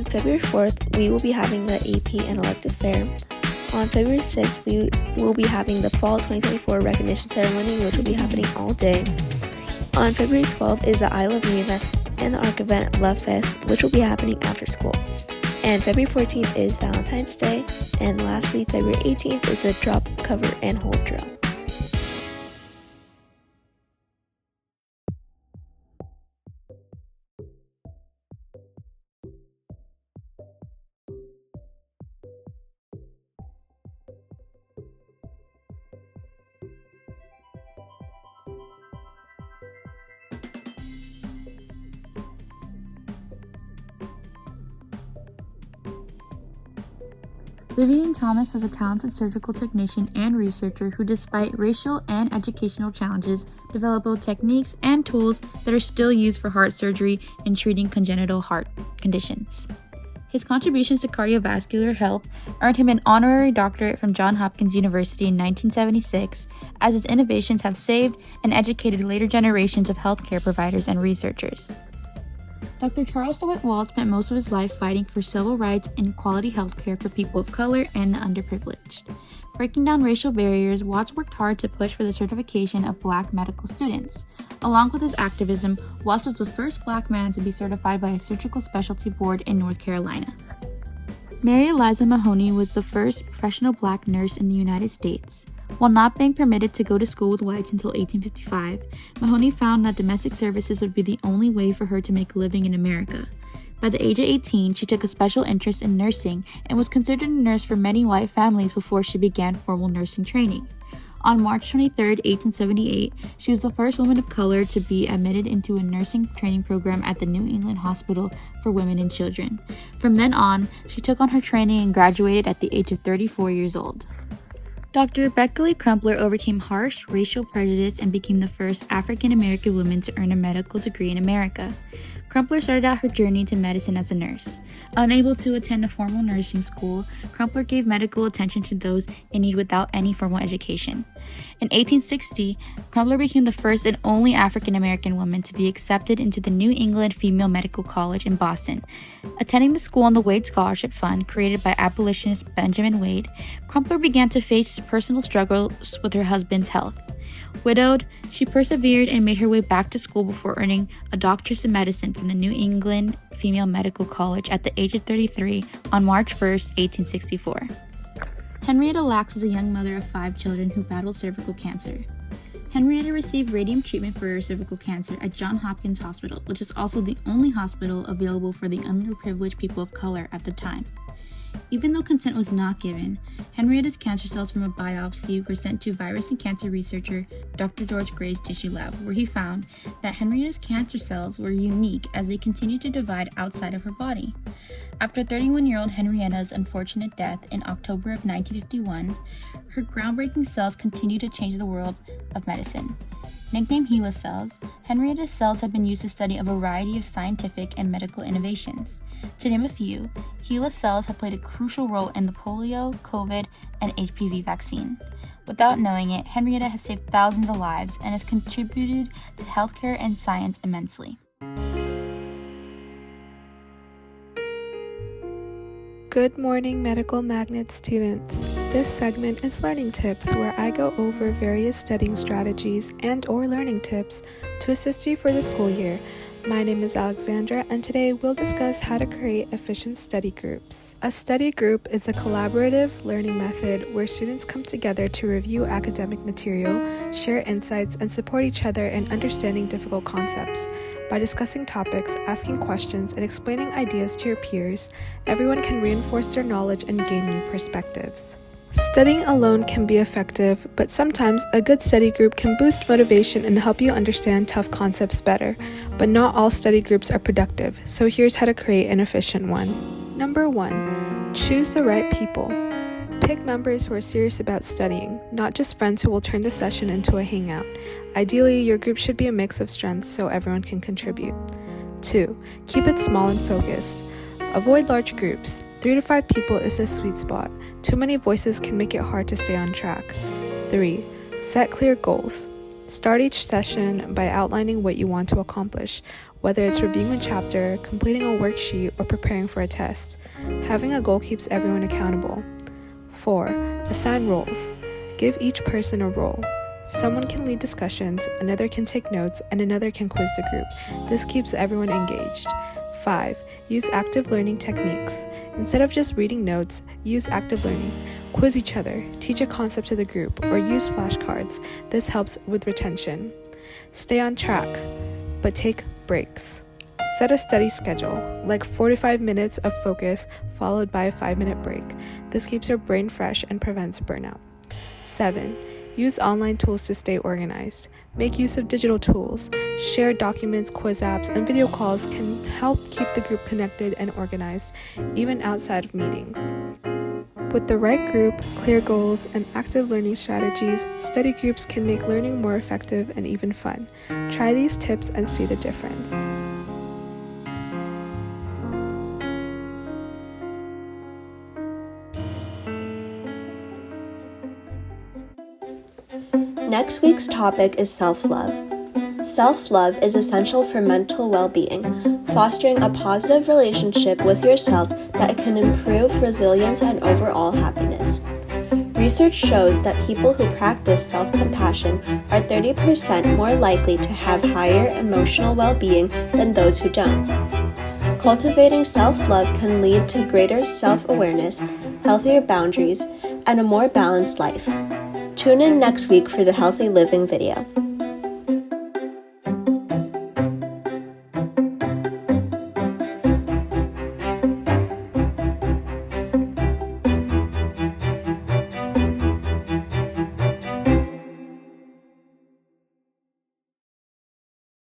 February 4th, we will be having the AP and elective fair. On February 6th, we will be having the Fall 2024 recognition ceremony, which will be happening all day. On February 12th is the I Love Me event and the ARC event Love Fest, which will be happening after school. And February 14th is Valentine's Day. And lastly, February 18th is the drop, cover, and hold drill. Vivian Thomas is a talented surgical technician and researcher who, despite racial and educational challenges, developed both techniques and tools that are still used for heart surgery and treating congenital heart conditions. His contributions to cardiovascular health earned him an honorary doctorate from Johns Hopkins University in 1976, as his innovations have saved and educated later generations of healthcare providers and researchers. Dr. Charles DeWitt Wald spent most of his life fighting for civil rights and quality healthcare for people of color and the underprivileged. Breaking down racial barriers, Watts worked hard to push for the certification of Black medical students. Along with his activism, Watts was the first Black man to be certified by a surgical specialty board in North Carolina. Mary Eliza Mahoney was the first professional Black nurse in the United States. While not being permitted to go to school with whites until 1855, Mahoney found that domestic services would be the only way for her to make a living in America. By the age of 18, she took a special interest in nursing and was considered a nurse for many white families before she began formal nursing training. On March 23, 1878, she was the first woman of color to be admitted into a nursing training program at the New England Hospital for Women and Children. From then on, she took on her training and graduated at the age of 34 years old. Dr. Beckley Crumpler overcame harsh racial prejudice and became the first African-American woman to earn a medical degree in America. Crumpler started out her journey to medicine as a nurse. Unable to attend a formal nursing school, Crumpler gave medical attention to those in need without any formal education. In 1860, Crumpler became the first and only African-American woman to be accepted into the New England Female Medical College in Boston. Attending the school on the Wade Scholarship Fund, created by abolitionist Benjamin Wade, Crumpler began to face personal struggles with her husband's health. Widowed, she persevered and made her way back to school before earning a doctorate in medicine from the New England Female Medical College at the age of 33 on March 1, 1864. Henrietta Lacks is a young mother of 5 children who battled cervical cancer. Henrietta received radium treatment for her cervical cancer at Johns Hopkins Hospital, which is also the only hospital available for the underprivileged people of color at the time. Even though consent was not given, Henrietta's cancer cells from a biopsy were sent to virus and cancer researcher Dr. George Gray's tissue lab, where he found that Henrietta's cancer cells were unique as they continued to divide outside of her body. After 31-year-old Henrietta's unfortunate death in October of 1951, her groundbreaking cells continued to change the world of medicine. Nicknamed HeLa cells, Henrietta's cells have been used to study a variety of scientific and medical innovations. To name a few, HeLa cells have played a crucial role in the polio, COVID, and HPV vaccine. Without knowing it, Henrietta has saved thousands of lives and has contributed to healthcare and science immensely. Good morning, Medical Magnet students. This segment is Learning Tips, where I go over various studying strategies and/or learning tips to assist you for the school year. My name is Alexandra, and today we'll discuss how to create efficient study groups. A study group is a collaborative learning method where students come together to review academic material, share insights, and support each other in understanding difficult concepts. By discussing topics, asking questions, and explaining ideas to your peers, everyone can reinforce their knowledge and gain new perspectives. Studying alone can be effective, but sometimes a good study group can boost motivation and help you understand tough concepts better. But not all study groups are productive, so here's how to create an efficient one. Number 1, choose the right people. Pick members who are serious about studying, not just friends who will turn the session into a hangout. Ideally, your group should be a mix of strengths so everyone can contribute. 2, keep it small and focused. Avoid large groups. 3 to 5 people is a sweet spot. Too many voices can make it hard to stay on track. 3, set clear goals. Start each session by outlining what you want to accomplish. whether it's reviewing a chapter, completing a worksheet, or preparing for a test. Having a goal keeps everyone accountable. 4. Assign roles. Give each person a role. Someone can lead discussions, another can take notes, and another can quiz the group. This keeps everyone engaged. 5. Use active learning techniques. Instead of just reading notes, use active learning. Quiz each other, teach a concept to the group, or use flashcards. This helps with retention. Stay on track, but take breaks. Set a study schedule, like 45 minutes of focus followed by a 5-minute break. This keeps your brain fresh and prevents burnout. 7. Use online tools to stay organized. Make use of digital tools. Shared documents, quiz apps, and video calls can help keep the group connected and organized, even outside of meetings. With the right group, clear goals, and active learning strategies, study groups can make learning more effective and even fun. Try these tips and see the difference. Next week's topic is self-love. Self-love is essential for mental well-being, fostering a positive relationship with yourself that can improve resilience and overall happiness. Research shows that people who practice self-compassion are 30% more likely to have higher emotional well-being than those who don't. Cultivating self-love can lead to greater self-awareness, healthier boundaries, and a more balanced life. Tune in next week for the Healthy Living video.